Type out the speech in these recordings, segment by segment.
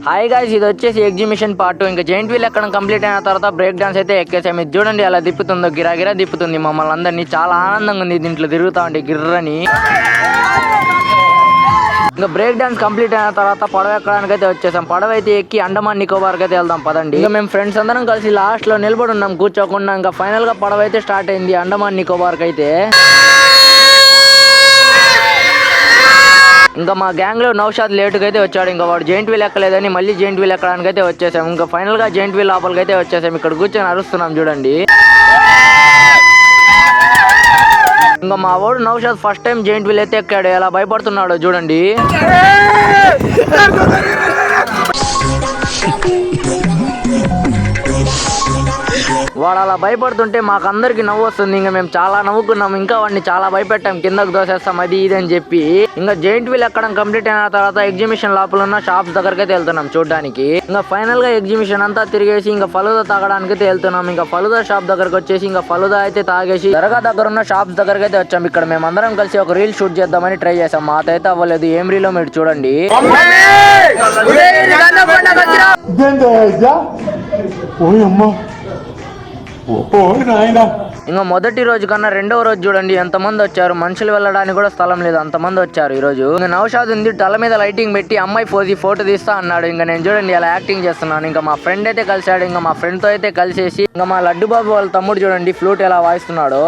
Hi guys, ఇది వచ్చేసి exhibition part 2. ఇంకా జైంట్ వీల్ ఎక్కడం కంప్లీట్ అయిన తర్వాత బ్రేక్ డాన్స్ అయితే ఎక్కేసాం. ఇది చూడండి అలా తిప్పుతుందో, గిరాగిరా తిప్పుతుంది మమ్మల్ని అందరినీ. చాలా ఆనందంగా ఉంది దీంట్లో తిరుగుతా ఉంటే గిర్రని. ఇంకా బ్రేక్ డాన్స్ కంప్లీట్ అయిన తర్వాత పడవ ఎక్కడానికి అయితే వచ్చేసాం. పడవ అయితే ఎక్కి అండమాన్ నికోబార్ అయితే వెళ్దాం పదండి. ఇంకా మేము ఫ్రెండ్స్ అందరం కలిసి లాస్ట్ లో నిలబడి ఉన్నాం కూర్చోకుండా. ఇంకా ఫైనల్ గా పడవ అయితే స్టార్ట్ అయింది అండమాన్ నికోబార్ కి అయితే. ఇంకా మా గ్యాంగ్ లో నౌషాద్ లేటుగా అయితే వచ్చాడు. ఇంకా వాడు జైంట్ వీల్ ఎక్కలేదని మళ్ళీ జైంట్ వీల్ ఎక్కడానికి అయితే వచ్చేసాం. ఇంకా ఫైనల్ గా జైంట్ వీల్ లోపలికి అయితే వచ్చేసాం. ఇక్కడ కూర్చొని అరుస్తున్నాం చూడండి. ఇంకా మా వాడు Naushad first time giant wheel అయితే ఎక్కాడు. ఎలా భయపడుతున్నాడో చూడండి. వాడు అలా భయపడుతుంటే మాకు అందరికి నవ్వు వస్తుంది. ఇంకా మేము చాలా నవ్వుకున్నాం. ఇంకా వాడిని చాలా భయపెట్టాం, కిందకు దోసేస్తాం అది ఇది అని చెప్పి. ఇంకా జైంట్ వీల్ ఎక్కడం కంప్లీట్ అయిన తర్వాత ఎగ్జిబిషన్ లోపల ఉన్న షాప్స్ దగ్గరకి అయితే వెళ్తున్నాం చూడడానికి. ఇంకా ఫైనల్ గా ఎగ్జిబిషన్ అంతా తిరిగేసి ఇంకా ఫలుదా తాగడానికి అయితే వెళ్తున్నాం. ఇంకా ఫలుదా షాప్ దగ్గరకు వచ్చేసి ఇంకా ఫలుదా అయితే తాగేసి దర్గా దగ్గర ఉన్న షాప్స్ దగ్గరకి అయితే వచ్చాం. ఇక్కడ మేము అందరం కలిసి ఒక రీల్ షూట్ చేద్దామని ట్రై చేసాం. మాతైతే అవ్వలేదు. ఏం రీలో మీరు చూడండి. ఇంకా మొదటి రోజు కన్నా రెండవ రోజు చూడండి ఎంతమంది వచ్చారు. మనుషులు వెళ్ళడానికి కూడా స్థలం లేదు, అంతమంది వచ్చారు ఈ రోజు. ఇంకా నౌషాద్ ఉంది తల మీద లైటింగ్ పెట్టి అమ్మాయి ఫోటో తీస్తా అన్నాడు. ఇంకా నేను చూడండి అలా యాక్టింగ్ చేస్తున్నాను. ఇంకా మా ఫ్రెండ్ అయితే కలిసాడు. ఇంకా మా ఫ్రెండ్ తో అయితే కలిసేసి ఇంకా మా లడ్డు బాబు వాళ్ళ తమ్ముడు చూడండి ఫ్లూట్ ఎలా వాయిస్తున్నాడు.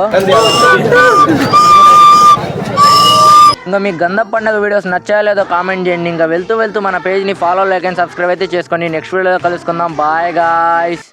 ఇంకా మీకు గంధం పండుగ వీడియోస్ నచ్చాయో లేదో కామెంట్ చేయండి. ఇంకా వెళ్తూ మన పేజ్ ని ఫాలో లైక్ అండ్ సబ్స్క్రైబ్ అయితే చేసుకోండి. నెక్స్ట్ వీడియోలో కలుసుకుందాం. Bye guys.